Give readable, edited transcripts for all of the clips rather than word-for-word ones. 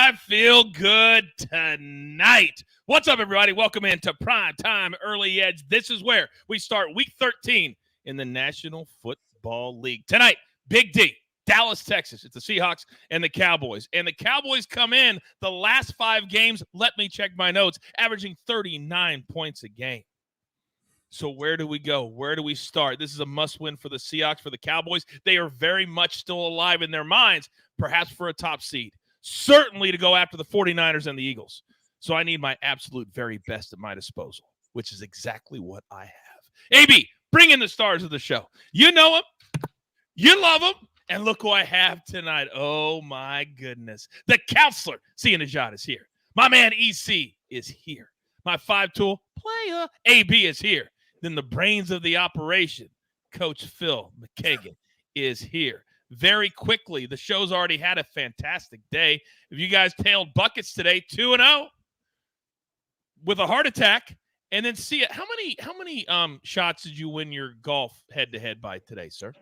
I feel good tonight. What's up, everybody? Welcome into Prime Time Early Edge. This is where we start Week 13 in the National Football League. Tonight, Big D, Dallas, Texas. It's the Seahawks and the Cowboys. And the Cowboys come in the last 5 games, let me check my notes, averaging 39 points a game. So where do we go? Where do we start? This is a must-win for the Seahawks, for the Cowboys. They are very much still alive in their minds, perhaps for a top seed. Certainly to go after the 49ers and the Eagles. So I need my absolute very best at my disposal, which is exactly what I have. AB, bring in the stars of the show. You know them. You love them. And look who I have tonight. Oh, my goodness. The counselor, Sia Najad, is here. My man, EC, is here. My 5-tool player, AB, is here. Then the brains of the operation, Coach Phil McKagan, is here. Very quickly, the show's already had a fantastic day. If you guys tailed buckets today, 2-0 with a heart attack, and then see it. How many shots did you win your golf head-to-head by today, sir?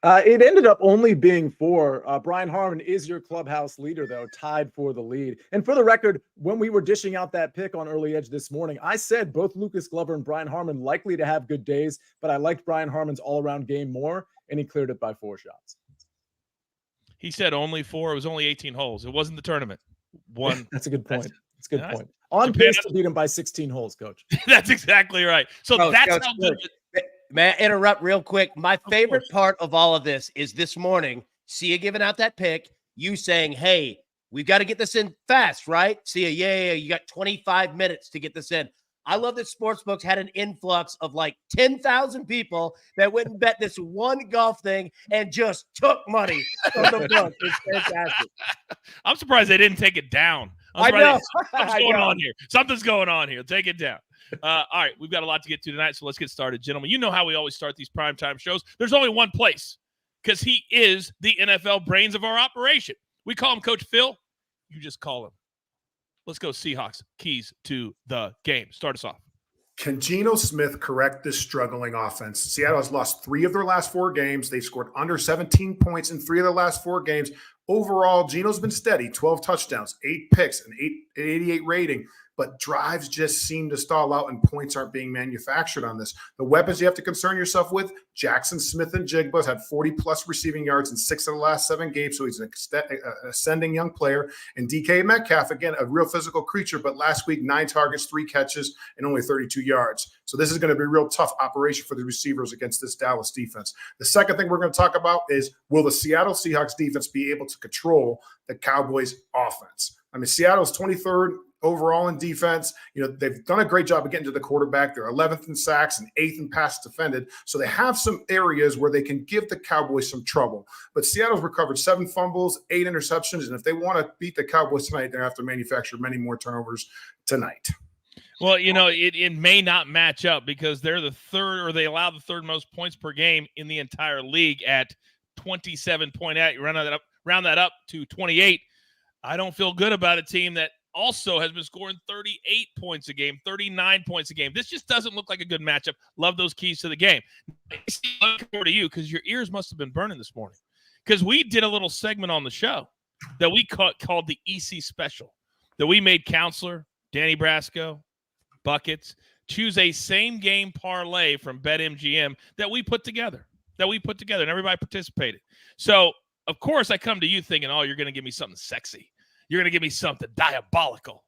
It ended up only being 4. Brian Harmon is your clubhouse leader, though, tied for the lead. And for the record, when we were dishing out that pick on Early Edge this morning, I said both Lucas Glover and Brian Harmon likely to have good days, but I liked Brian Harmon's all-around game more, and he cleared it by 4 shots. He said only 4. It was only 18 holes. It wasn't the tournament. One. That's a good point. That's a good point. On pace to beat him by 16 holes, Coach. That's exactly right. So that's how good. May I interrupt real quick? My favorite part of all of this is this morning, Sia giving out that pick, you saying, hey, we've got to get this in fast, right? Sia, yeah, you got 25 minutes to get this in. I love that Sportsbooks had an influx of like 10,000 people that went and bet this one golf thing and just took money from the book. It's fantastic. I'm surprised they didn't take it down. I know. Something's going on here. Take it down. All right, we've got a lot to get to tonight, so let's get started, gentlemen. You know how we always start these primetime shows. There's only one place, because he is the NFL brains of our operation. We call him Coach Phil. You just call him. Let's go Seahawks. Keys to the game. Start us off. Can Geno Smith correct this struggling offense? Seattle has lost 3 of their last 4 games. They've scored under 17 points in 3 of their last 4 games. Overall, Geno's been steady, 12 touchdowns, 8 picks, an 88 rating. But drives just seem to stall out and points aren't being manufactured on this. The weapons you have to concern yourself with, Jackson Smith and Jigba had 40-plus receiving yards in 6 of the last 7 games, so he's an ascending young player. And DK Metcalf, again, a real physical creature, but last week, 9 targets, 3 catches, and only 32 yards. So this is going to be a real tough operation for the receivers against this Dallas defense. The second thing we're going to talk about is, will the Seattle Seahawks defense be able to control the Cowboys offense? I mean, Seattle's 23rd overall in defense. You know, they've done a great job of getting to the quarterback. They're 11th in sacks and 8th in passes defended. So they have some areas where they can give the Cowboys some trouble. But Seattle's recovered 7 fumbles, 8 interceptions. And if they want to beat the Cowboys tonight, they're going to have to manufacture many more turnovers tonight. Well, you know, it may not match up because they're the third, or they allow the 3rd most points per game in the entire league at 27.8. You round that up to 28. I don't feel good about a team that also has been scoring 38 points a game, 39 points a game. This just doesn't look like a good matchup. Love those keys to the game. Over to you, because your ears must have been burning this morning, because we did a little segment on the show that we called the EC Special, that we made Counselor, Danny Brasco, Buckets, choose a same-game parlay from BetMGM that we put together, and everybody participated. So, of course, I come to you thinking, oh, you're going to give me something sexy. You're going to give me something diabolical.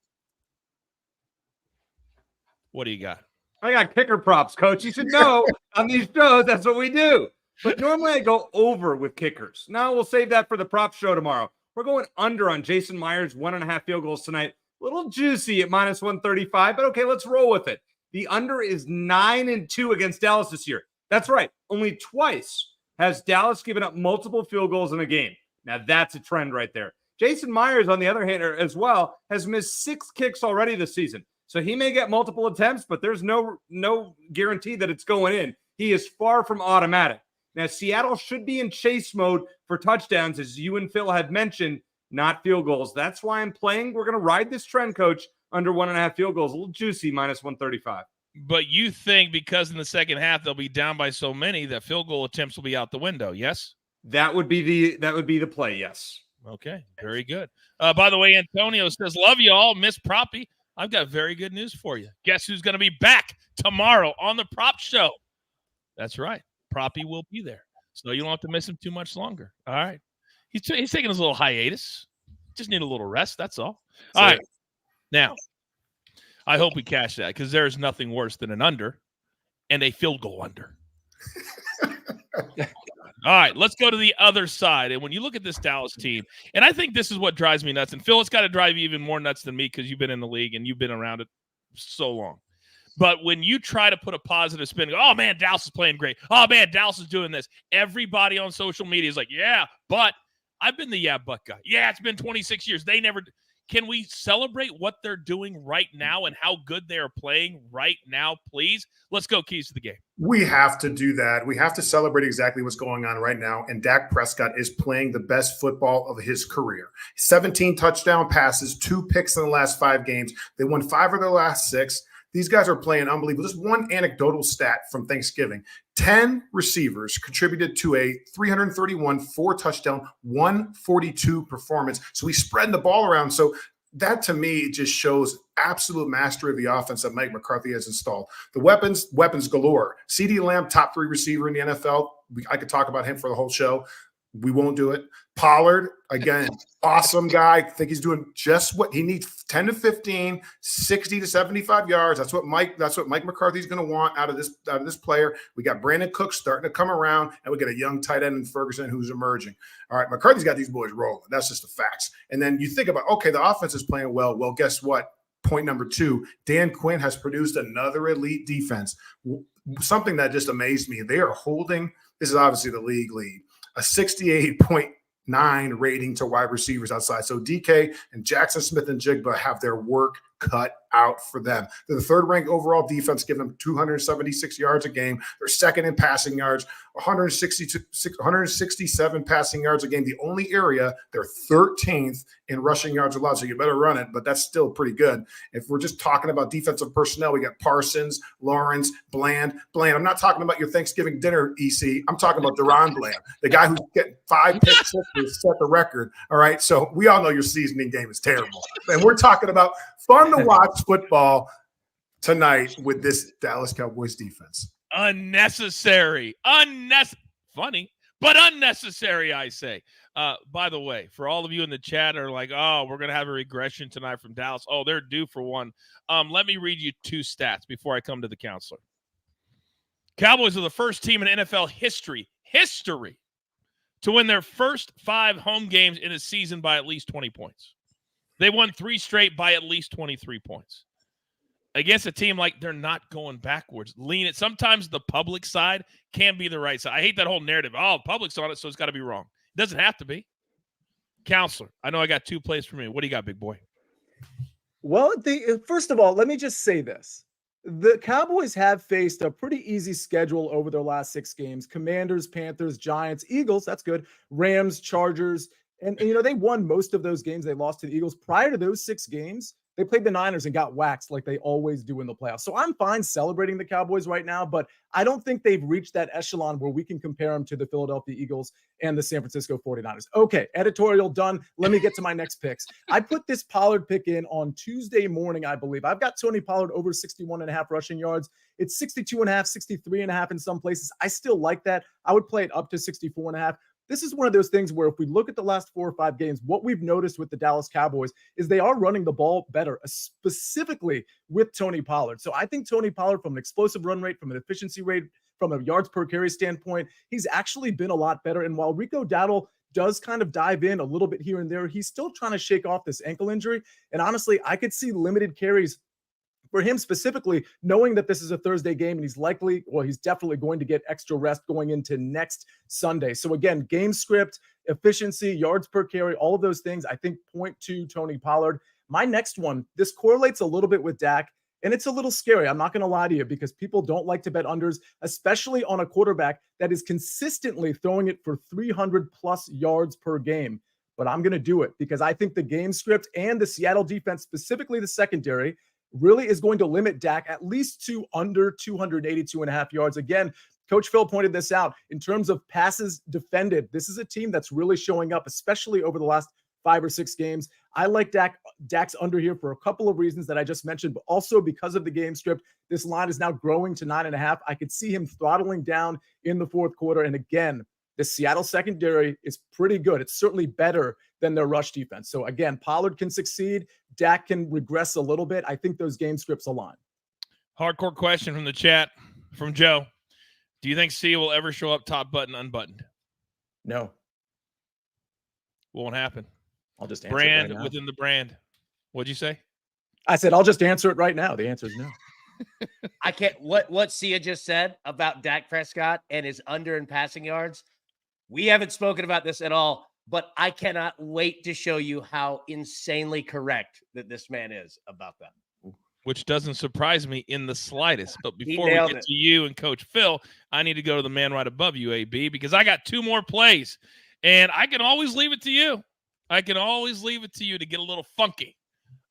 What do you got? I got kicker props, Coach. You should know on these shows, that's what we do. But normally I go over with kickers. Now we'll save that for the prop show tomorrow. We're going under on Jason Myers, 1.5 field goals tonight. A little juicy at minus 135, but okay, let's roll with it. The under is 9-2 against Dallas this year. That's right. Only twice has Dallas given up multiple field goals in a game. Now that's a trend right there. Jason Myers, on the other hand, as well, has missed 6 kicks already this season. So he may get multiple attempts, but there's no guarantee that it's going in. He is far from automatic. Now, Seattle should be in chase mode for touchdowns, as you and Phil have mentioned, not field goals. That's why I'm playing. We're going to ride this trend, Coach, under 1.5 field goals. A little juicy, minus 135. But you think because in the second half they'll be down by so many that field goal attempts will be out the window, yes? That would be the play, yes. Okay, very good. By the way, Antonio says, love you all, Miss Proppy. I've got very good news for you. Guess who's going to be back tomorrow on the Prop Show? That's right. Proppy will be there. So you don't have to miss him too much longer. All right. He's taking his little hiatus. Just need a little rest. That's all. All right. Now, I hope we cash that because there is nothing worse than an under and a field goal under. All right, let's go to the other side. And when you look at this Dallas team, and I think this is what drives me nuts. And Phil, it's got to drive you even more nuts than me because you've been in the league and you've been around it so long. But when you try to put a positive spin, oh, man, Dallas is playing great. Oh, man, Dallas is doing this. Everybody on social media is like, yeah, but I've been the but guy. Yeah, it's been 26 years. They never – can we celebrate what they're doing right now and how good they are playing right now, please? Let's go, keys to the game. We have to do that. We have to celebrate exactly what's going on right now. And Dak Prescott is playing the best football of his career. 17 touchdown passes, 2 picks in the last 5 games. They won 5 of their last 6. These guys are playing unbelievable. Just one anecdotal stat from Thanksgiving. 10 receivers contributed to a 331 4-touchdown, 142 performance. So he's spreading the ball around. So that to me just shows absolute mastery of the offense that Mike McCarthy has installed. The weapons galore. CeeDee Lamb, top 3 receiver in the NFL. I could talk about him for the whole show. We won't do it. Pollard, again, awesome guy. I think he's doing just what he needs, 10 to 15, 60 to 75 yards. That's what Mike McCarthy's going to want out of this player. We got Brandon Cooks starting to come around, and we got a young tight end in Ferguson who's emerging. All right, McCarthy's got these boys rolling. That's just the facts. And then you think about, okay, the offense is playing well. Well, guess what? Point number 2, Dan Quinn has produced another elite defense. Something that just amazed me. They are holding, this is obviously the league lead, a 68.9 rating to wide receivers outside. So DK and Jackson Smith and Jigba have their work cut out for them. They're the 3rd-ranked overall defense, giving them 276 yards a game. They're 2nd in passing yards, 167 passing yards a game. The only area, they're 13th in rushing yards allowed, so you better run it, but that's still pretty good. If we're just talking about defensive personnel, we got Parsons, Lawrence, Bland. I'm not talking about your Thanksgiving dinner, EC. I'm talking about Deron Bland, the guy who's getting 5 picks to set the record. All right, so we all know your seasoning game is terrible. And we're talking about fun to watch football tonight with this Dallas Cowboys defense. Unnecessary. Funny, but unnecessary, I say. By the way, for all of you in the chat are like, oh, we're going to have a regression tonight from Dallas. Oh, they're due for one. Let me read you 2 stats before I come to the counselor. Cowboys are the first team in NFL history to win their first 5 home games in a season by at least 20 points. They won 3 straight by at least 23 points. Against a team like they're not going backwards. Lean it. Sometimes the public side can be the right side. I hate that whole narrative. Oh, public's on it, so it's got to be wrong. It doesn't have to be. Counselor, I know I got 2 plays for me. What do you got, big boy? Well, first of all, let me just say this. The Cowboys have faced a pretty easy schedule over their last 6 games. Commanders, Panthers, Giants, Eagles, that's good. Rams, Chargers. And they won most of those games. They lost to the Eagles. Prior to those 6 games, they played the Niners and got waxed like they always do in the playoffs. So I'm fine celebrating the Cowboys right now, but I don't think they've reached that echelon where we can compare them to the Philadelphia Eagles and the San Francisco 49ers. Okay, editorial done. Let me get to my next picks. I put this Pollard pick in on Tuesday morning, I believe. I've got Tony Pollard over 61.5 rushing yards. It's 62.5, 63.5 in some places. I still like that. I would play it up to 64.5. This is one of those things where if we look at the last 4 or 5 games, what we've noticed with the Dallas Cowboys is they are running the ball better, specifically with Tony Pollard. So I think Tony Pollard, from an explosive run rate, from an efficiency rate, from a yards per carry standpoint, he's actually been a lot better. And while Rico Dowdle does kind of dive in a little bit here and there, he's still trying to shake off this ankle injury. And honestly, I could see limited carries for him specifically, knowing that this is a Thursday game and he's definitely going to get extra rest going into next Sunday. So again, game script, efficiency, yards per carry, all of those things, I think point to Tony Pollard. My next one, this correlates a little bit with Dak, and it's a little scary. I'm not going to lie to you because people don't like to bet unders, especially on a quarterback that is consistently throwing it for 300 plus yards per game. But I'm going to do it because I think the game script and the Seattle defense, specifically the secondary, really is going to limit Dak at least to under 282.5 yards. Again, Coach Phil pointed this out in terms of passes defended. This is a team that's really showing up, especially over the last 5 or 6 games. I like Dak's under here for a couple of reasons that I just mentioned, but also because of the game script. This line is now growing to 9.5. I could see him throttling down in the fourth quarter. And again, the Seattle secondary is pretty good. It's certainly better than their rush defense. So again, Pollard can succeed. Dak can regress a little bit. I think those game scripts align. Hardcore question from the chat from Joe. Do you think Sia will ever show up top button unbuttoned? No. Won't happen. I'll just answer brand it right now. Within the brand. What'd you say? I said, I'll just answer it right now. The answer is no. I can't. What Sia just said about Dak Prescott and his under and passing yards, we haven't spoken about this at all, but I cannot wait to show you how insanely correct that this man is about that. Which doesn't surprise me in the slightest. But before we nailed get it. to you and Coach Phil, I need to go to the man right above you, AB, because I got 2 more plays, and I can always leave it to you. I can always leave it to you to get a little funky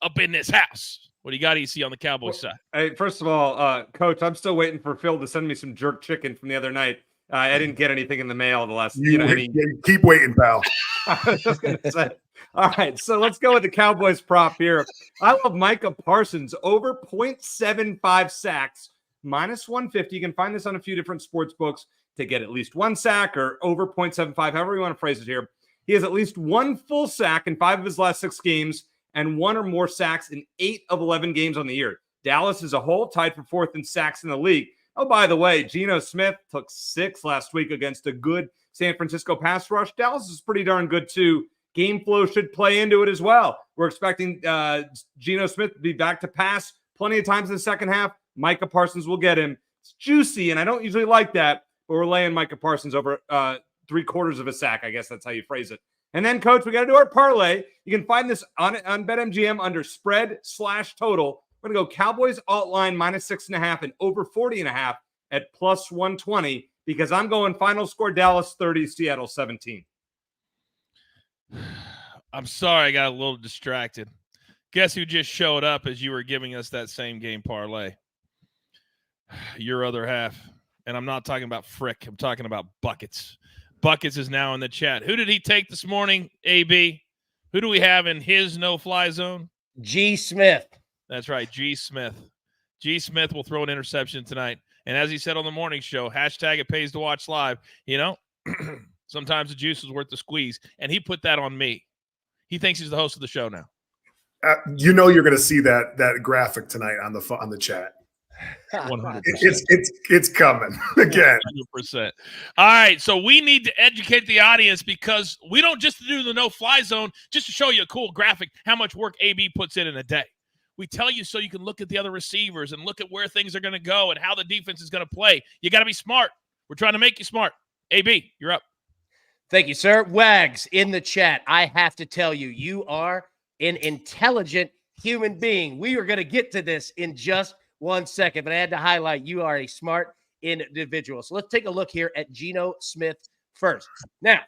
up in this house. What do you got, EC, on the Cowboys side? Hey, first of all, Coach, I'm still waiting for Phil to send me some jerk chicken from the other night. I didn't get anything in the mail the last. Keep waiting, pal. I was just going to say. All right, so let's go with the Cowboys prop here. I love Micah Parsons over 0.75 sacks, -150. You can find this on a few different sports books to get at least 1 sack or over 0.75, however you want to phrase it here. He has at least 1 full sack in 5 of his last 6 games and 1 or more sacks in 8 of 11 games on the year. Dallas as a whole tied for 4th in sacks in the league. Oh, by the way, Geno Smith took 6 last week against a good San Francisco pass rush. Dallas is pretty darn good, too. Game flow should play into it as well. We're expecting Geno Smith to be back to pass plenty of times in the second half. Micah Parsons will get him. It's juicy, and I don't usually like that, but we're laying Micah Parsons over 3/4 of a sack. I guess that's how you phrase it. And then, Coach, we got to do our parlay. You can find this on BetMGM under spread/total. We're going to go Cowboys alt line -6.5 and over 40.5 at +120 because I'm going final score Dallas 30, Seattle 17. I'm sorry I got a little distracted. Guess who just showed up as you were giving us that same game parlay? Your other half. And I'm not talking about Frick. I'm talking about Buckets. Buckets is now in the chat. Who did he take this morning, AB? Who do we have in his no-fly zone? G. Smith. That's right, G. Smith. G. Smith will throw an interception tonight. And as he said on the morning show, hashtag it pays to watch live. You know, sometimes the juice is worth the squeeze. And he put that on me. He thinks he's the host of the show now. You're going to see that graphic tonight on the chat. 100%. It's coming again. 100%. All right, so we need to educate the audience because we don't just do the no-fly zone just to show you a cool graphic, how much work AB puts in a day. We tell you so you can look at the other receivers and look at where things are going to go and how the defense is going to play. You got to be smart. We're trying to make you smart. AB, you're up. Thank you, sir. Wags in the chat. I have to tell you, you are an intelligent human being. We are going to get to this in just 1 second, but I had to highlight you are a smart individual. So let's take a look here at Geno Smith first. Now,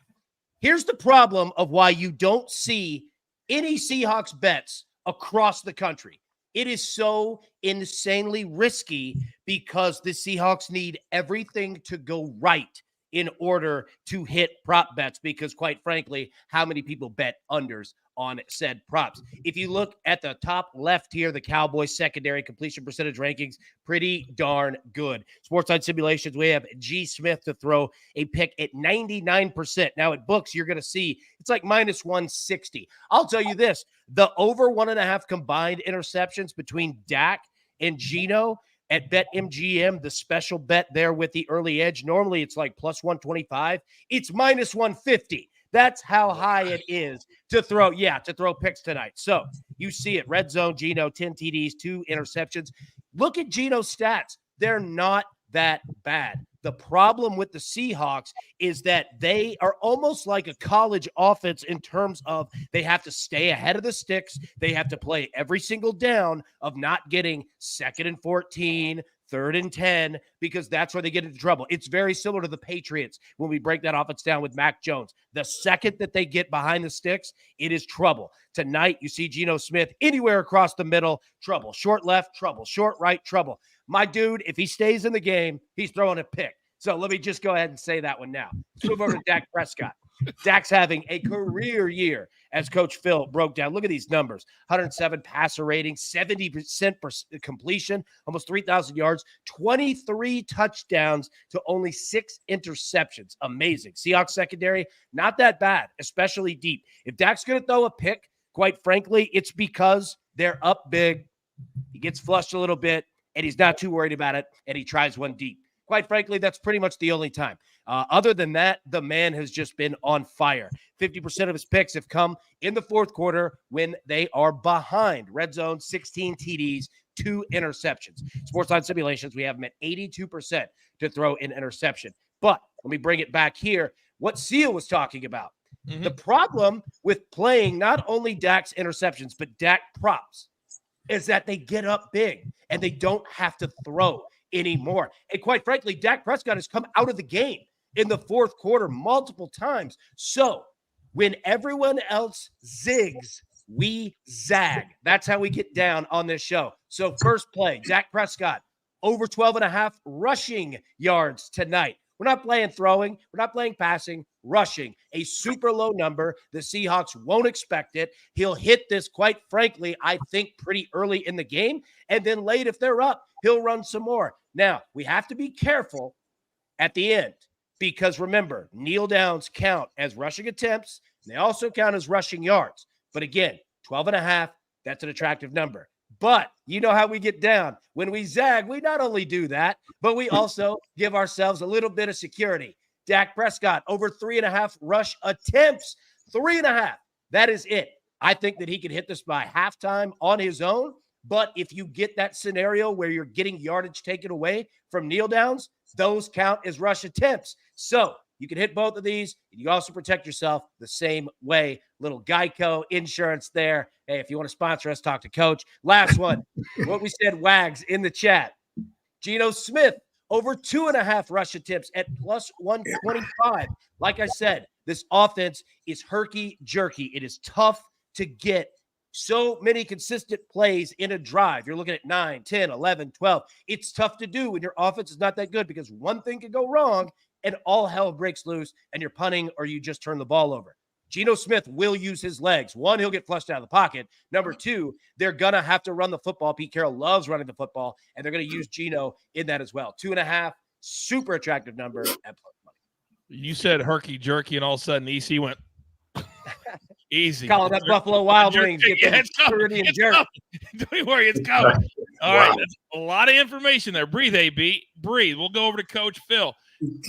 here's the problem of why you don't see any Seahawks bets across the country. It is so insanely risky because the Seahawks need everything to go right in order to hit prop bets because, quite frankly, how many people bet unders on said props? If you look at the top left here, the Cowboys secondary completion percentage rankings, pretty darn good. SportsLine simulations, we have G. Smith to throw a pick at 99%. Now at books, you're going to see it's like -160. I'll tell you this, the over 1.5 combined interceptions between Dak and Geno at BetMGM, the special bet there with the early edge, normally it's like +125. It's -150. That's how high it is to throw picks tonight. So you see it. Red zone, Geno, 10 TDs, 2 interceptions. Look at Geno's stats. They're not that bad. The problem with the Seahawks is that they are almost like a college offense in terms of they have to stay ahead of the sticks. They have to play every single down of not getting 2nd and 14, 3rd and 10, because that's where they get into trouble. It's very similar to the Patriots when we break that offense down with Mac Jones. The second that they get behind the sticks, it is trouble. Tonight, you see Geno Smith anywhere across the middle, trouble. Short left, trouble. Short right, trouble. My dude, if he stays in the game, he's throwing a pick. So let me just go ahead and say that one now. Let's move over to Dak Prescott. Dak's having a career year, as Coach Phil broke down. Look at these numbers: 107 passer rating, 70% completion, almost 3,000 yards, 23 touchdowns to only 6 interceptions. Amazing. Seahawks secondary, not that bad, especially deep. If Dak's going to throw a pick, quite frankly, it's because they're up big. He gets flushed a little bit, and he's not too worried about it, and he tries one deep. Quite frankly, that's pretty much the only time. Other than that, the man has just been on fire. 50% of his picks have come in the fourth quarter when they are behind. Red zone, 16 TDs, 2 interceptions. SportsLine simulations, we have him at 82% to throw an interception. But let me bring it back here. What Sia was talking about. Mm-hmm. The problem with playing not only Dak's interceptions, but Dak props is that they get up big and they don't have to throw anymore. And quite frankly, Dak Prescott has come out of the game in the fourth quarter multiple times. So when everyone else zigs, we zag. That's how we get down on this show. So first play, Dak Prescott, over 12.5 rushing yards tonight. We're not playing throwing. We're not playing passing, rushing. A super low number. The Seahawks won't expect it. He'll hit this, quite frankly, I think pretty early in the game. And then late, if they're up, he'll run some more. Now, we have to be careful at the end because remember, kneel downs count as rushing attempts. And they also count as rushing yards. But again, 12.5, that's an attractive number. But you know how we get down. When we zag, we not only do that, but we also give ourselves a little bit of security. Dak Prescott, over 3.5 rush attempts. 3.5. That is it. I think that he can hit this by halftime on his own. But if you get that scenario where you're getting yardage taken away from kneel downs, those count as rush attempts. So you can hit both of these, and you also protect yourself the same way. Little Geico insurance there. Hey, if you want to sponsor us, talk to Coach. Last one, what we said, Wags in the chat. Geno Smith, over 2.5 rush attempts at plus 125. Like I said, this offense is herky-jerky. It is tough to get so many consistent plays in a drive. You're looking at 9, 10, 11, 12. It's tough to do when your offense is not that good because one thing could go wrong and all hell breaks loose and you're punting or you just turn the ball over. Geno Smith will use his legs. One, he'll get flushed out of the pocket. Number two, they're going to have to run the football. Pete Carroll loves running the football, and they're going to use Geno in that as well. 2.5, super attractive number at plus money. You said herky-jerky, and all of a sudden EC went easy. Calling that Buffalo Wild Wings. Yeah, it's coming. It's coming. Don't worry, it's coming. All right, that's a lot of information there. Breathe, AB. Breathe. We'll go over to Coach Phil.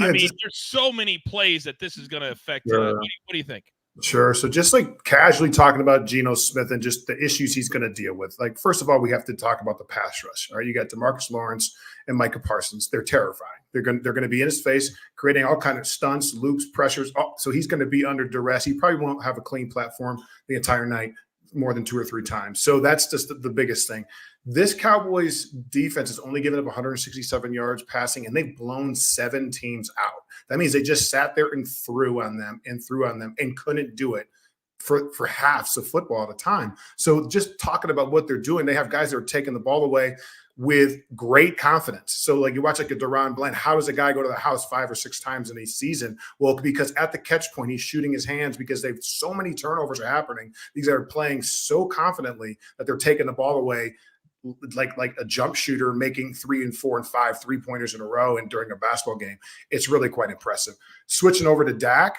I mean, there's so many plays that this is going to affect. What do you think? Sure. So just like casually talking about Geno Smith and just the issues he's going to deal with. Like, first of all, we have to talk about the pass rush. All right. You got DeMarcus Lawrence and Micah Parsons. They're terrifying. They're going to be in his face, creating all kind of stunts, loops, pressures. So he's going to be under duress. He probably won't have a clean platform the entire night more than 2 or 3 times. So that's just the biggest thing. This Cowboys defense has only given up 167 yards passing, and they've blown 7 teams out. That means they just sat there and threw on them and couldn't do it for halves of football at a time. So just talking about what they're doing, they have guys that are taking the ball away with great confidence. So like you watch like a Deron Bland, how does a guy go to the house 5 or 6 times in a season? Well, because at the catch point, he's shooting his hands because they've so many turnovers are happening. These are playing so confidently that they're taking the ball away like a jump shooter making 3 and 4 and 5 3-pointers in a row and during a basketball game. It's really quite impressive. Switching over to Dak,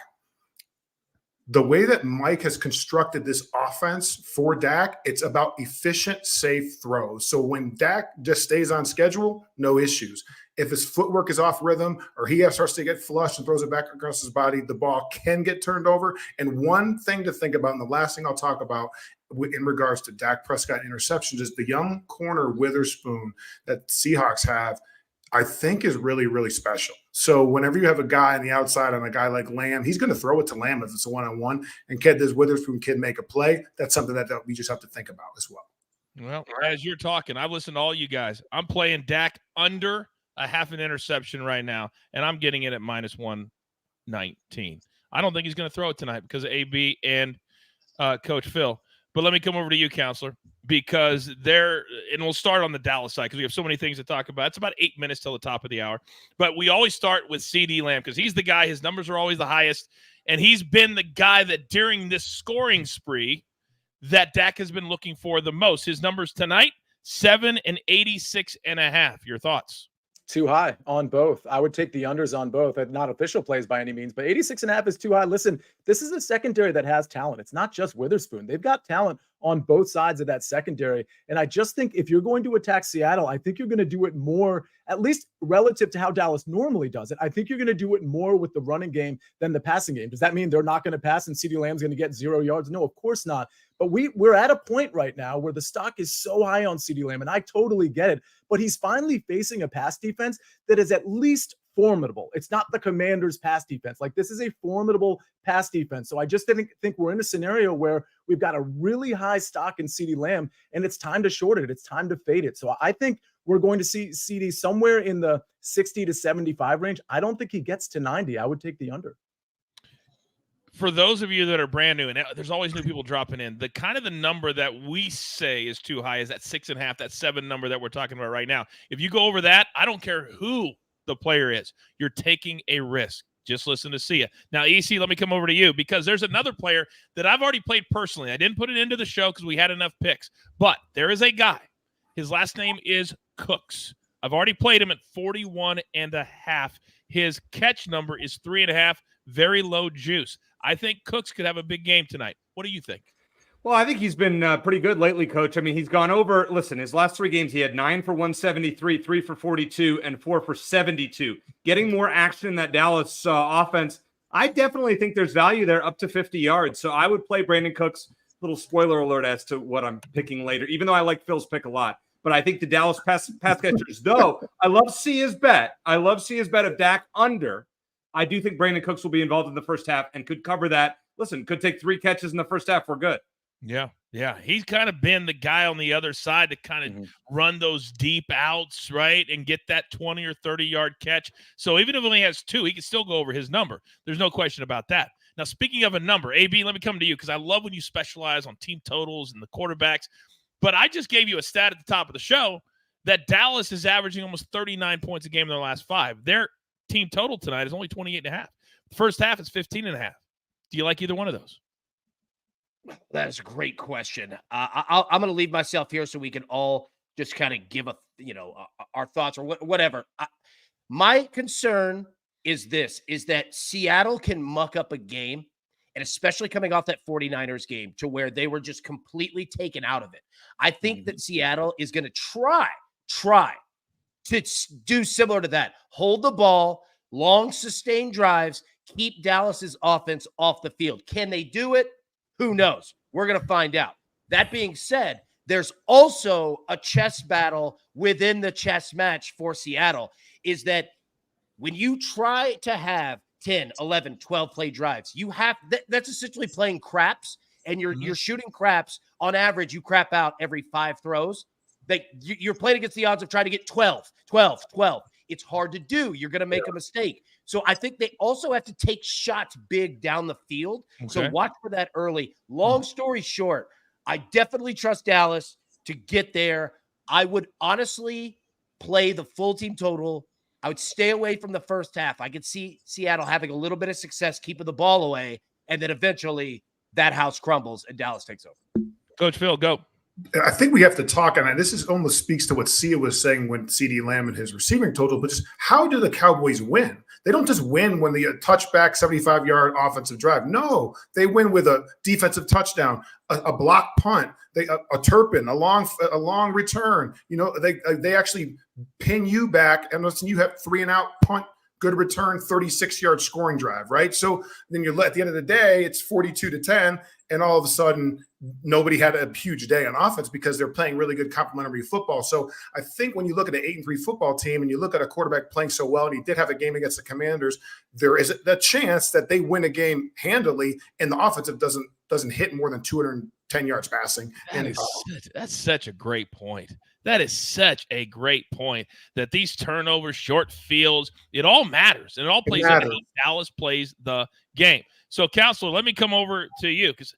the way that Mike has constructed this offense for Dak, it's about efficient, safe throws. So when Dak just stays on schedule, no issues. If his footwork is off rhythm or he starts to get flushed and throws it back across his body, the ball can get turned over. And one thing to think about, and the last thing I'll talk about in regards to Dak Prescott interceptions, is the young corner Witherspoon that Seahawks have, I think is really, really special. So whenever you have a guy on the outside on a guy like Lamb, he's going to throw it to Lamb if it's a one-on-one. And can this Witherspoon kid make a play? That's something that we just have to think about as well. Well, as you're talking, I've listened to all you guys. I'm playing Dak under a half an interception right now, and I'm getting it at minus 119. I don't think he's going to throw it tonight because of AB and Coach Phil. But let me come over to you, Counselor, because and we'll start on the Dallas side because we have so many things to talk about. It's about 8 minutes till the top of the hour. But we always start with CeeDee Lamb because he's the guy. His numbers are always the highest. And he's been the guy that during this scoring spree that Dak has been looking for the most. His numbers tonight, 7 and 86.5. Your thoughts? Too high on both. I would take the unders on both. Not official plays by any means, but 86.5 is too high. Listen, this is a secondary that has talent. It's not just Witherspoon. They've got talent on both sides of that secondary. And I just think if you're going to attack Seattle, I think you're going to do it more, at least relative to how Dallas normally does it. I think you're going to do it more with the running game than the passing game. Does that mean they're not going to pass and CeeDee Lamb's going to get 0 yards? No, of course not. But we're at a point right now where the stock is so high on CeeDee Lamb, and I totally get it. But he's finally facing a pass defense that is at least formidable. It's not the Commanders' pass defense. Like, this is a formidable pass defense. So I just think we're in a scenario where we've got a really high stock in CeeDee Lamb, and it's time to short it. It's time to fade it. So I think we're going to see CeeDee somewhere in the 60 to 75 range. I don't think he gets to 90. I would take the under. For those of you that are brand new, and there's always new people dropping in, the number that we say is too high is that 6.5, that 7 number that we're talking about right now. If you go over that, I don't care who the player is. You're taking a risk. Just listen to Sia. Now, EC, let me come over to you because there's another player that I've already played personally. I didn't put it into the show because we had enough picks, but there is a guy. His last name is Cooks. I've already played him at 41.5. His catch number is 3.5, very low juice. I think Cooks could have a big game tonight. What do you think? Well, I think he's been pretty good lately, Coach. I mean, he's gone over. Listen, his last 3 games, he had 9 for 173, 3 for 42, and 4 for 72. Getting more action in that Dallas offense. I definitely think there's value there up to 50 yards. So I would play Brandon Cooks. Little spoiler alert as to what I'm picking later, even though I like Phil's pick a lot. But I think the Dallas pass catchers, though, I love Sia's bet. I love Sia's bet of Dak under. I do think Brandon Cooks will be involved in the first half and could cover that. Listen, could take 3 catches in the first half. We're good. Yeah. He's kind of been the guy on the other side to kind of run those deep outs, right, and get that 20 or 30-yard catch. So even if he only has 2, he can still go over his number. There's no question about that. Now, speaking of a number, AB, let me come to you because I love when you specialize on team totals and the quarterbacks. But I just gave you a stat at the top of the show that Dallas is averaging almost 39 points a game in their last 5. Their team total tonight is only 28.5. The first half is 15.5. Do you like either one of those? That is a great question. I'm going to leave myself here so we can all just kind of give our thoughts or whatever. My concern is that Seattle can muck up a game, and especially coming off that 49ers game to where they were just completely taken out of it. I think that Seattle is going to try to do similar to that. Hold the ball, long sustained drives, keep Dallas's offense off the field. Can they do it? Who knows? We're going to find out. That being said, there's also a chess battle within the chess match for Seattle, is that when you try to have 10, 11, 12 play drives, you have that's essentially playing craps, and you're shooting craps. On average, you crap out every 5 throws. You're playing against the odds of trying to get 12. It's hard to do. You're going to make a mistake. So I think they also have to take shots big down the field. Okay. So watch for that early. Long story short, I definitely trust Dallas to get there. I would honestly play the full team total. I would stay away from the first half. I could see Seattle having a little bit of success keeping the ball away, and then eventually that house crumbles and Dallas takes over. Coach Phil, go. I think we have to talk, and this is almost speaks to what Sia was saying when CeeDee Lamb and his receiving total, but just how do the Cowboys win? They don't just win when the touchback 75-yard offensive drive. No, they win with a defensive touchdown, a block punt, a Turpin, a long return. You know, they actually pin you back, and listen, you have 3-and-out punt, good return, 36-yard scoring drive, right? So then at the end of the day, it's 42-10, and all of a sudden nobody had a huge day on offense because they're playing really good complementary football. So I think when you look at an 8-3 football team and you look at a quarterback playing so well, and he did have a game against the Commanders, there is a chance that they win a game handily and the offensive doesn't hit more than 210 yards passing. That's such a great point. That is such a great point that these turnovers, short fields, it all matters. And it all plays into how Dallas plays the game. So, Counselor, let me come over to you because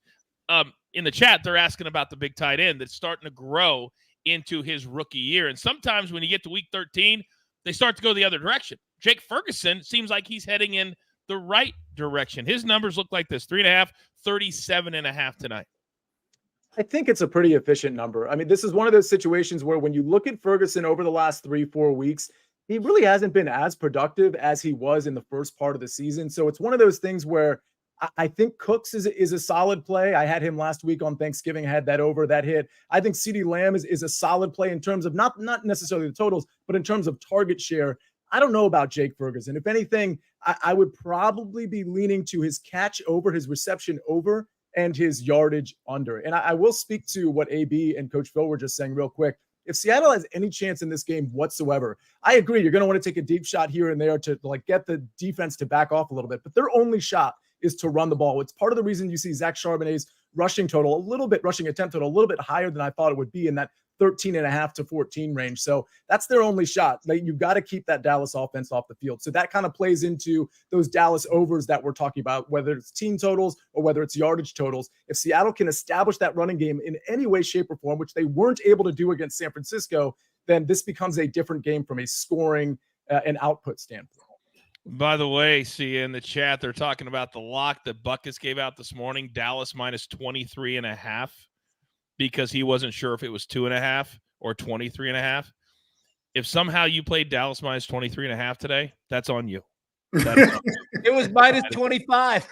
in the chat, they're asking about the big tight end that's starting to grow into his rookie year. And sometimes when you get to week 13, they start to go the other direction. Jake Ferguson seems like he's heading in the right direction. His numbers look like this: 3.5, 37.5 tonight. I think it's a pretty efficient number. I mean, this is one of those situations where when you look at Ferguson over the last 3-4 weeks, he really hasn't been as productive as he was in the first part of the season. So it's one of those things where I think Cooks is a solid play. I had him last week on Thanksgiving. I had that over, that hit. I think CeeDee Lamb is a solid play in terms of not necessarily the totals, but in terms of target share. I don't know about Jake Ferguson. If anything, I would probably be leaning to his catch over, his reception over, and his yardage under. And I will speak to what AB and Coach Phil were just saying real quick. If Seattle has any chance in this game whatsoever, I agree. You're going to want to take a deep shot here and there to like get the defense to back off a little bit. But their only shot is to run the ball. It's part of the reason you see Zach Charbonnet's rushing attempt total a little bit higher than I thought it would be in that 13.5 to 14 range. So that's their only shot. Like, you've got to keep that Dallas offense off the field. So that kind of plays into those Dallas overs that we're talking about, whether it's team totals or whether it's yardage totals. If Seattle can establish that running game in any way, shape, or form, which they weren't able to do against San Francisco, then this becomes a different game from a scoring and output standpoint. By the way, see in the chat, they're talking about the lock that Buckus gave out this morning, Dallas minus 23.5, because he wasn't sure if it was 2.5 or 23.5. If somehow you played Dallas minus 23.5 today, that's on you. It was minus 25.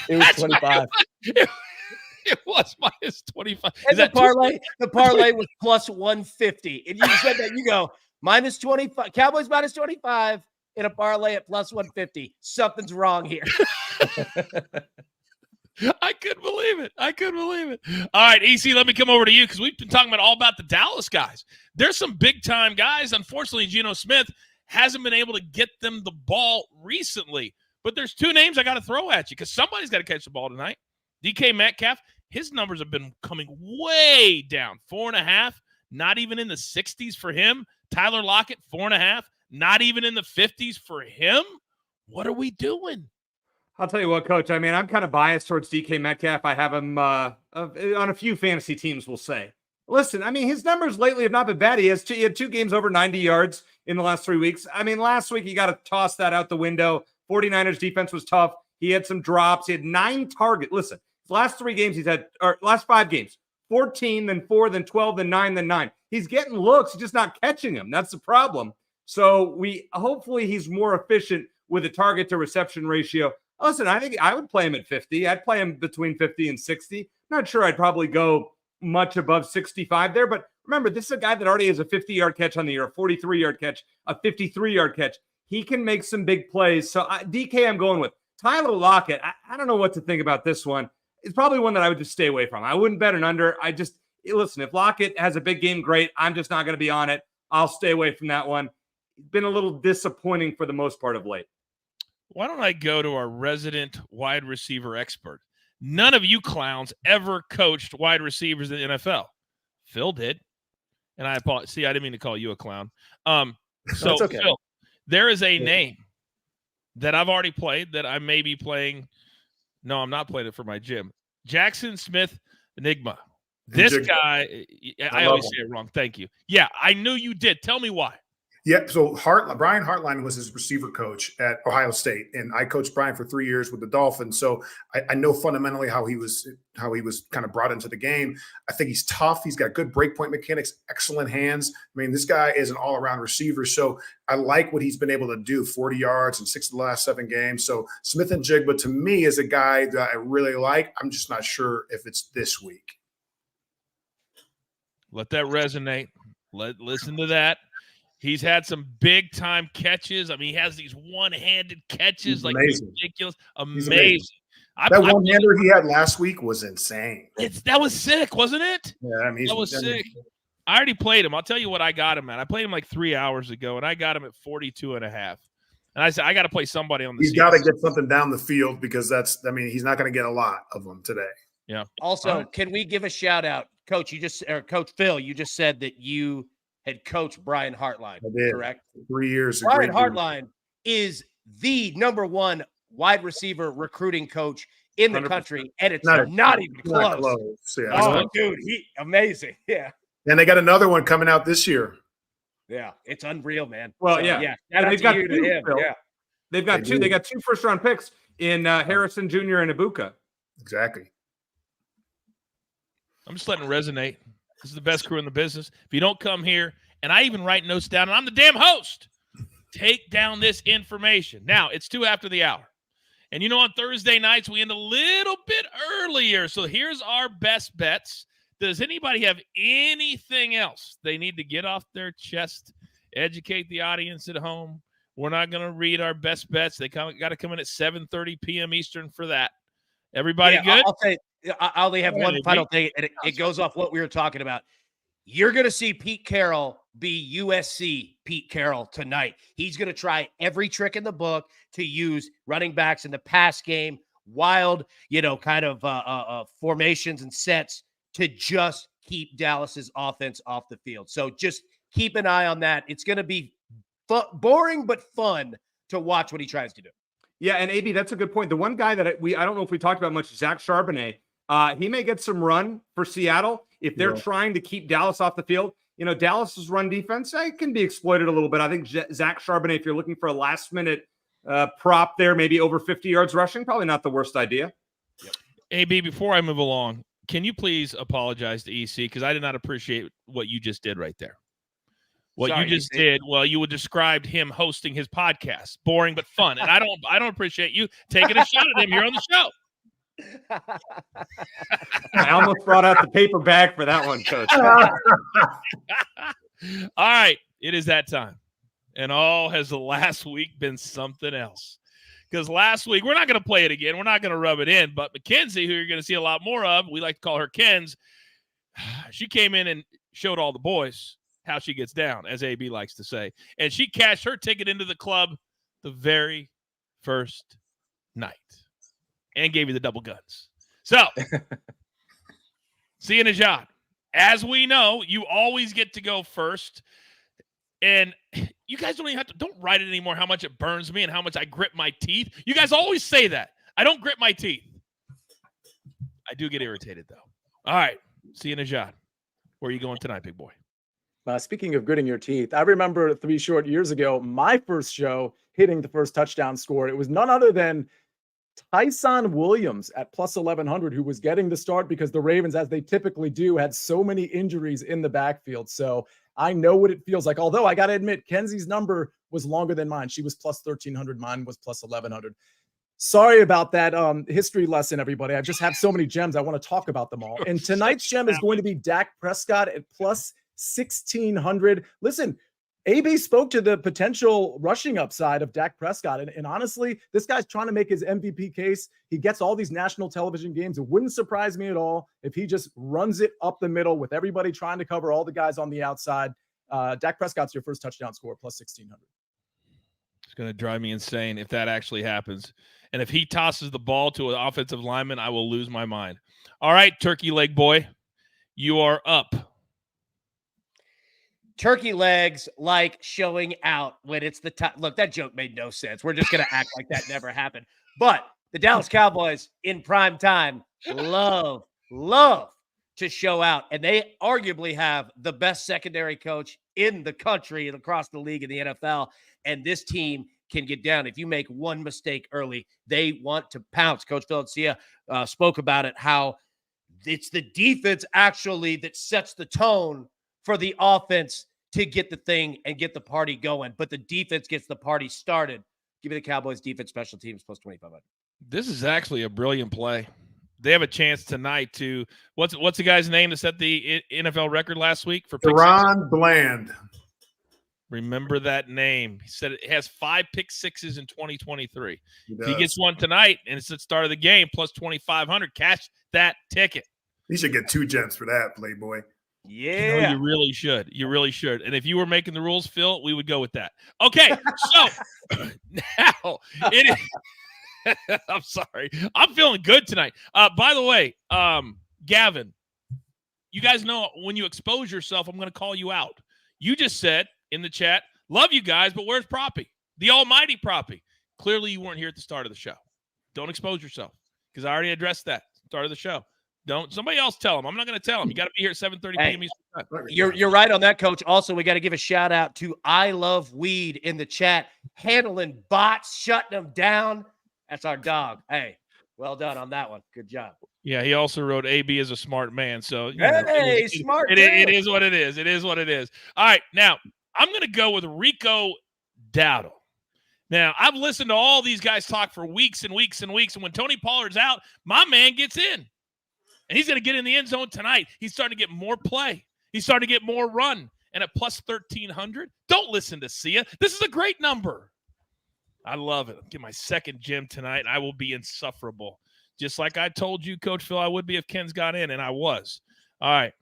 It was 25. It was minus 25. And the parlay was plus 150. And you said that, you go, minus 25, Cowboys minus 25 in a parlay at plus 150. Something's wrong here. I couldn't believe it. All right, EC, let me come over to you because we've been talking all about the Dallas guys. There's some big-time guys. Unfortunately, Geno Smith hasn't been able to get them the ball recently. But there's two names I got to throw at you because somebody's got to catch the ball tonight. DK Metcalf, his numbers have been coming way down. 4.5, not even in the 60s for him. Tyler Lockett, 4.5, not even in the 50s for him. What are we doing? I'll tell you what, Coach. I mean, I'm kind of biased towards DK Metcalf. I have him on a few fantasy teams, we'll say. Listen, I mean, his numbers lately have not been bad. He had 2 games over 90 yards in the last 3 weeks. I mean, last week, you got to toss that out the window. 49ers defense was tough. He had some drops. He had 9 targets. Listen, his last 3 games, last 5 games, 14, then 4, then 12, then 9, then 9. He's getting looks. He's just not catching them. That's the problem. So hopefully he's more efficient with a target to reception ratio. Listen, I think I would play him at 50. I'd play him between 50 and 60. Not sure I'd probably go much above 65 there, but remember, this is a guy that already has a 50-yard catch on the year, a 43-yard catch, a 53-yard catch. He can make some big plays. So DK, I'm going with. Tyler Lockett, I don't know what to think about this one. It's probably one that I would just stay away from. I wouldn't bet an under. Listen, if Lockett has a big game, great. I'm just not going to be on it. I'll stay away from that one. It's been a little disappointing for the most part of late. Why don't I go to our resident wide receiver expert? None of you clowns ever coached wide receivers in the NFL. Phil did. And I apologize. See, I didn't mean to call you a clown. So, okay. Phil, there is a name that I've already played that I may be playing. No, I'm not playing it for my gym. Jackson Smith Enigma. This guy, I always say it wrong. Thank you. Yeah, I knew you did. Tell me why. Yeah, so Brian Hartline was his receiver coach at Ohio State, and I coached Brian for 3 years with the Dolphins. So I know fundamentally how he was kind of brought into the game. I think he's tough. He's got good breakpoint mechanics, excellent hands. I mean, this guy is an all-around receiver. So I like what he's been able to do, 40 yards in 6 of the last 7 games. So Smith and Jigba, to me, is a guy that I really like. I'm just not sure if it's this week. Let that resonate. Listen to that. He's had some big-time catches. I mean, he has these one-handed catches, like ridiculous. Amazing. That one-hander he had last week was insane. That was sick, wasn't it? Yeah, I mean, that was sick. I already played him. I'll tell you what I got him at. I played him like 3 hours ago, and I got him at 42.5. And I said, I got to play somebody on the He's got to get something down the field because he's not going to get a lot of them today. Yeah. Also, can we give a shout-out? Coach, Coach Phil, you just said that you had coached Brian Hartline, correct? 3 years. Brian Hartline is the #1 wide receiver recruiting coach in the 100%. Country, and it's not even close. Yeah, oh, dude, amazing. Yeah. And they got another one coming out this year. Yeah, it's unreal, man. Well, yeah. Shout out to you to him. Yeah. They've got two. They got 2 first-round picks in Harrison Jr. and Ibuka. Exactly. I'm just letting it resonate. This is the best crew in the business. If you don't come here, and I even write notes down, and I'm the damn host, take down this information. Now, it's 2 after the hour. And on Thursday nights, we end a little bit earlier. So here's our best bets. Does anybody have anything else they need to get off their chest, educate the audience at home? We're not going to read our best bets. They got to come in at 7:30 p.m. Eastern for that. Everybody good? I'll say I only have one final thing, and it goes off what we were talking about. You're going to see Pete Carroll be USC Pete Carroll tonight. He's going to try every trick in the book to use running backs in the pass game, wild, formations and sets to just keep Dallas's offense off the field. So just keep an eye on that. It's going to be boring but fun to watch what he tries to do. Yeah, and AB, that's a good point. The one guy that I don't know if we talked about much, Zach Charbonnet. He may get some run for Seattle if they're trying to keep Dallas off the field. Dallas's run defense can be exploited a little bit. I think Zach Charbonnet, if you're looking for a last-minute prop there, maybe over 50 yards rushing, probably not the worst idea. Yep. AB, before I move along, can you please apologize to EC because I did not appreciate what you just did right there. You just did, you described him hosting his podcast, boring but fun, and I don't appreciate you taking a shot at him here on the show. I almost brought out the paper bag for that one, Coach. All right, it is that time, and has the last week been something else? Because last week, we're not going to play it again. We're not going to rub it in, but Mackenzie, who you're going to see a lot more of, we like to call her Kens, she came in and showed all the boys how she gets down, as AB likes to say. And she cashed her ticket into the club the very first night and gave you the double guns. So, see you, Najad. As we know, you always get to go first. And you guys don't even don't write it anymore how much it burns me and how much I grip my teeth. You guys always say that. I don't grip my teeth. I do get irritated, though. All right. See you, Najad. Where are you going tonight, big boy? Speaking of gritting your teeth, I remember 3 short years ago, my first show hitting the first touchdown score. It was none other than Tyson Williams at plus 1,100, who was getting the start because the Ravens, as they typically do, had so many injuries in the backfield. So I know what it feels like. Although I got to admit, Kenzie's number was longer than mine. She was plus 1,300. Mine was plus 1,100. Sorry about that history lesson, everybody. I just have so many gems. I want to talk about them all. And tonight's gem is going to be Dak Prescott at plus 1,600. Listen, AB spoke to the potential rushing upside of Dak Prescott. And honestly, this guy's trying to make his MVP case. He gets all these national television games. It wouldn't surprise me at all if he just runs it up the middle with everybody trying to cover all the guys on the outside. Dak Prescott's your first touchdown score, plus 1,600. It's going to drive me insane if that actually happens. And if he tosses the ball to an offensive lineman, I will lose my mind. All right, turkey leg boy, you are up. Turkey legs like showing out when it's the time. Look, that joke made no sense. We're just going to act like that never happened. But the Dallas Cowboys in prime time love to show out. And they arguably have the best secondary coach in the country and across the league in the NFL. And this team can get down. If you make one mistake early, they want to pounce. Coach Philadelphia spoke about it, how it's the defense actually that sets the tone for the offense to get the thing and get the party going. But the defense gets the party started. Give me the Cowboys defense, special teams, plus 2,500. This is actually a brilliant play. They have a chance tonight to what's the guy's name that set the NFL record last week for pick Deron Bland. Remember that name. He said it has 5 pick sixes in 2023. If he gets one tonight and it's the start of the game, plus 2,500. Cash that ticket. You should get 2 gems for that, Playboy. Yeah. You really should. You really should. And if you were making the rules, Phil, we would go with that. Okay, so now it is – I'm sorry. I'm feeling good tonight. By the way, Gavin, you guys know when you expose yourself, I'm going to call you out. You just said in the chat, love you guys, but where's Proppy? The almighty Proppy. Clearly you weren't here at the start of the show. Don't expose yourself because I already addressed that. Start of the show. Don't somebody else tell him. I'm not going to tell him. You got to be here at 7:30 p.m. Eastern time. You're right on that, Coach. Also, we got to give a shout out to I Love Weed in the chat, handling bots, shutting them down. That's our dog. Hey, well done on that one. Good job. Yeah, he also wrote AB is a smart man. So Smart. It is what it is. It is what it is. All right, now I'm going to go with Rico Dowdle. Now, I've listened to all these guys talk for weeks and weeks and weeks, and when Tony Pollard's out, my man gets in. And he's going to get in the end zone tonight. He's starting to get more play. He's starting to get more run. And at plus 1,300, don't listen to Sia. This is a great number. I love it. I'll get my second gym tonight, and I will be insufferable. Just like I told you, Coach Phil, I would be if Ken's got in, and I was. All right.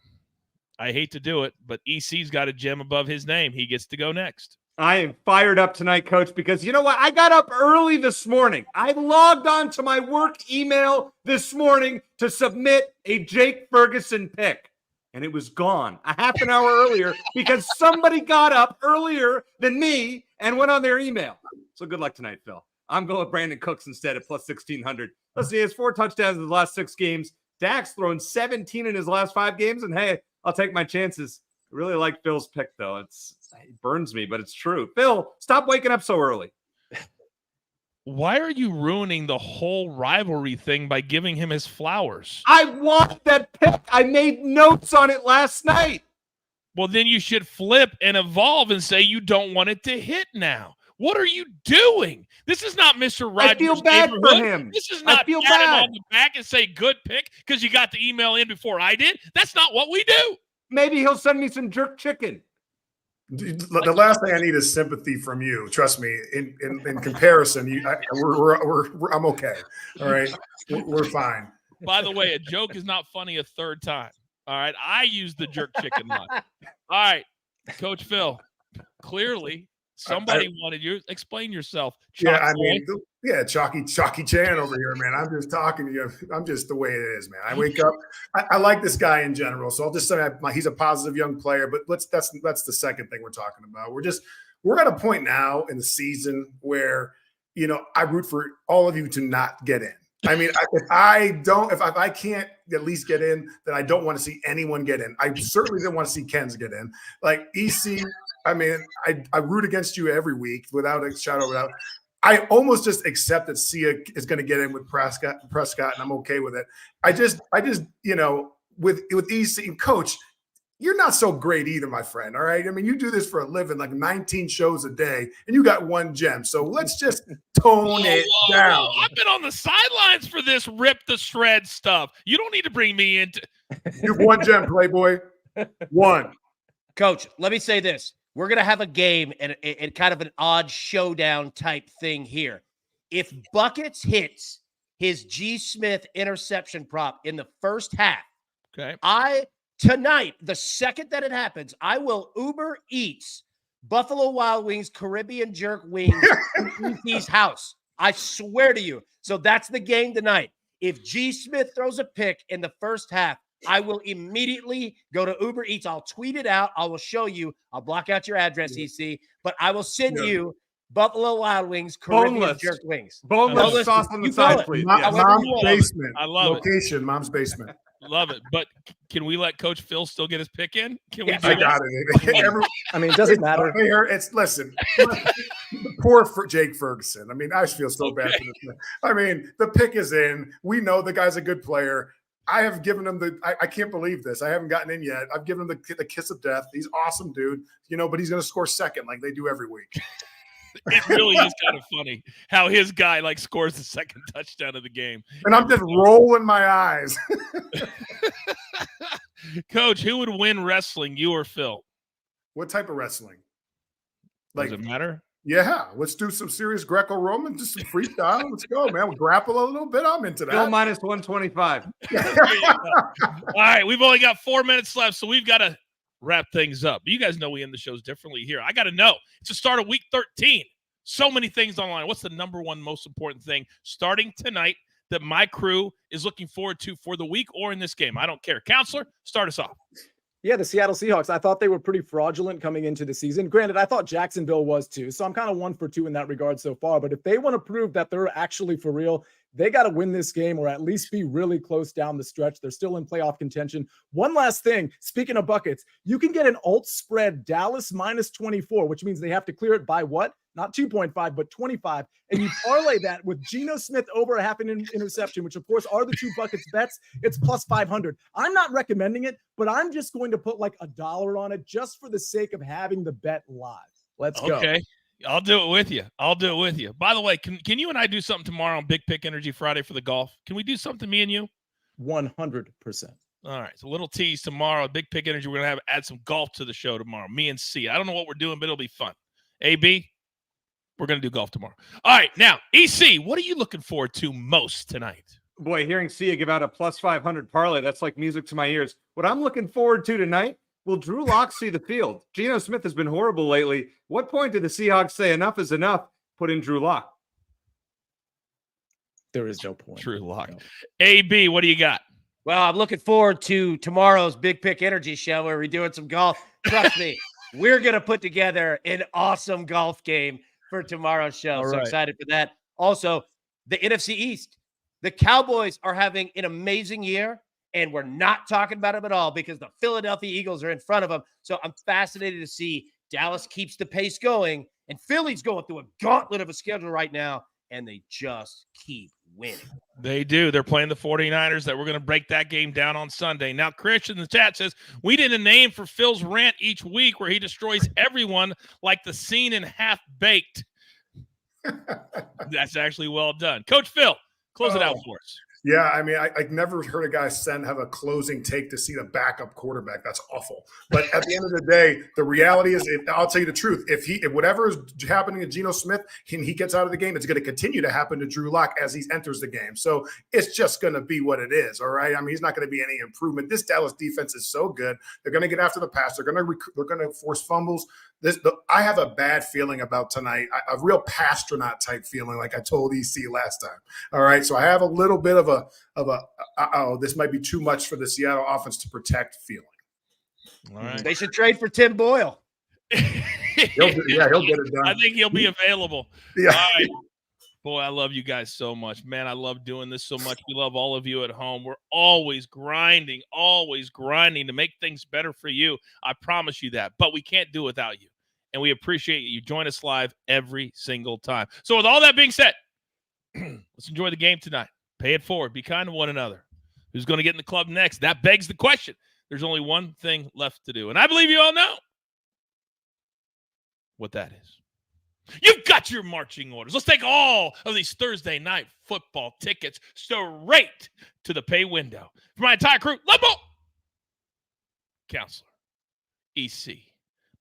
I hate to do it, but EC's got a gem above his name. He gets to go next. I am fired up tonight, Coach, because you know what? I got up early this morning. I logged on to my work email this morning to submit a Jake Ferguson pick, and it was gone a half an hour earlier because somebody got up earlier than me and went on their email. So good luck tonight, Phil. I'm going with Brandon Cooks instead at plus 1,600. Listen, he has 4 touchdowns in his last 6 games. Dak's thrown 17 in his last 5 games, and hey, I'll take my chances. I really like Phil's pick, though. It burns me, but it's true. Phil, stop waking up so early. Why are you ruining the whole rivalry thing by giving him his flowers? I want that pick. I made notes on it last night. Well, then you should flip and evolve and say you don't want it to hit now. What are you doing? This is not Mr. Rogers' I feel bad for him. This is not pat him on the back and say good pick because you got the email in before I did. That's not what we do. Maybe he'll send me some jerk chicken. The last thing I need is sympathy from you. Trust me. In comparison, I'm okay. All right, we're fine. By the way, a joke is not funny a third time. All right, I use the jerk chicken line. All right, Coach Phil. Clearly, somebody wanted you. Explain yourself. Chalky Chan over here, man. I'm just talking to you. I'm just the way it is, man. I wake up. I like this guy in general, so I'll just say he's a positive young player. But that's the second thing we're talking about. We're at a point now in the season where I root for all of you to not get in. I mean, if I can't at least get in, then I don't want to see anyone get in. I certainly didn't want to see Ken's get in. Like EC, I mean, I root against you every week without a shadow of a doubt. I almost just accept that Sia is going to get in with Prescott, and I'm okay with it. I just with EC, Coach, you're not so great either, my friend. All right. I mean, you do this for a living, like 19 shows a day, and you got 1 gem. So let's just tone it down. I've been on the sidelines for this rip the shred stuff. You don't need to bring me into. You've 1 gem, Playboy. 1. Coach, let me say this. We're going to have a game and kind of an odd showdown type thing here. If Buckets hits his G. Smith interception prop in the first half, okay, tonight, the second that it happens, I will Uber Eats Buffalo Wild Wings Caribbean jerk wings to EC's house. I swear to you. So that's the game tonight. If G. Smith throws a pick in the first half, I will immediately go to Uber Eats. I'll tweet it out. I will show you. I'll block out your address, EC, but I will send you Buffalo Wild Wings Caribbean jerk wings. Boneless sauce on the side, please. Mom's basement. I love Location, Mom's basement. Love it. But can we let Coach Phil still get his pick in? Can we? I got it. I mean, it doesn't matter. Listen, poor for Jake Ferguson. I mean, I feel so bad for this man. I mean, the pick is in. We know the guy's a good player. I have given him I can't believe this. I haven't gotten in yet. I've given him the kiss of death. He's awesome, dude. But he's going to score second like they do every week. It really is kind of funny how his guy scores the second touchdown of the game. And I'm just rolling my eyes. Coach, who would win wrestling, you or Phil? What type of wrestling? Does it matter? Yeah, let's do some serious Greco-Roman, just some freestyle. Let's go, man. We'll grapple a little bit. I'm into that. Phil minus 125. All right, we've only got 4 minutes left, so we've got to wrap things up. You guys know we end the shows differently here. I got to know. It's the start of week 13. So many things online. What's the number one most important thing starting tonight that my crew is looking forward to for the week or in this game? I don't care. Counselor, start us off. Yeah, the Seattle Seahawks, I thought they were pretty fraudulent coming into the season. Granted, I thought Jacksonville was too, so I'm kind of 1 for 2 in that regard so far. But if they want to prove that they're actually for real, They got to win this game or at least be really close down the stretch. They're still in playoff contention. One last thing, speaking of buckets, you can get an alt spread Dallas -24, which means they have to clear it by what? Not 2.5, but 25. And you parlay that with Geno Smith over a half an interception, which of course are the two buckets bets. It's plus 500. I'm not recommending it, but I'm just going to put like $1 on it just for the sake of having the bet live. Let's go. Okay. I'll do it with you. By the way, can you and I do something tomorrow on Big Pick Energy Friday for the golf? Can we do something, me and you? 100%. All right. So a little tease tomorrow. Big Pick Energy. We're going to add some golf to the show tomorrow. Me and C. I don't know what we're doing, but it'll be fun. AB, we're going to do golf tomorrow. All right. Now, EC, what are you looking forward to most tonight? Boy, hearing Sia give out a plus 500 parlay, that's like music to my ears. What I'm looking forward to tonight, will Drew Lock see the field? Geno Smith has been horrible lately. What point did the Seahawks say enough is enough? Put in Drew Lock. There is no point. Drew Lock. No. AB, what do you got? Well, I'm looking forward to tomorrow's Big Pick Energy show where we're doing some golf. Trust me, we're going to put together an awesome golf game for tomorrow's show. All so right. excited for that. Also, the NFC East. The Cowboys are having an amazing year, and we're not talking about them at all because the Philadelphia Eagles are in front of them. So I'm fascinated to see Dallas keeps the pace going, and Philly's going through a gauntlet of a schedule right now, and they just keep winning. They do. They're playing the 49ers. That we're going to break that game down on Sunday. Now, Chris in the chat says, we need a name for Phil's rant each week where he destroys everyone like the scene in Half Baked. That's actually well done. Coach Phil, close it out for us. Yeah, I mean, I never heard a guy have a closing take to see the backup quarterback. That's awful. But at the end of the day, the reality is, I'll tell you the truth. If whatever is happening to Geno Smith, and he gets out of the game, it's going to continue to happen to Drew Lock as he enters the game. So it's just going to be what it is. All right. I mean, he's not going to be any improvement. This Dallas defense is so good. They're going to get after the pass. They're going to force fumbles. I have a bad feeling about tonight, a real Pastronaut type feeling, like I told EC last time. All right, so I have a little bit of a this might be too much for the Seattle offense to protect feeling. All right. They should trade for Tim Boyle. He'll get it done. I think he'll be available. Yeah. All right. Boy, I love you guys so much. Man, I love doing this so much. We love all of you at home. We're always grinding to make things better for you. I promise you that. But we can't do it without you. And we appreciate you. You join us live every single time. So with all that being said, let's enjoy the game tonight. Pay it forward. Be kind to one another. Who's going to get in the club next? That begs the question. There's only one thing left to do. And I believe you all know what that is. You've got your marching orders. Let's take all of these Thursday night football tickets straight to the pay window. For my entire crew, Lembo, Counselor, EC,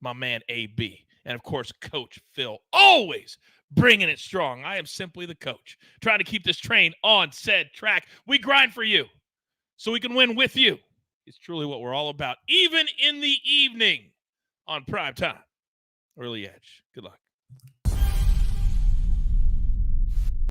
my man AB, and of course, Coach Phil, always bringing it strong. I am simply the coach, trying to keep this train on said track. We grind for you so we can win with you. It's truly what we're all about, even in the evening on Prime Time. Early Edge. Good luck.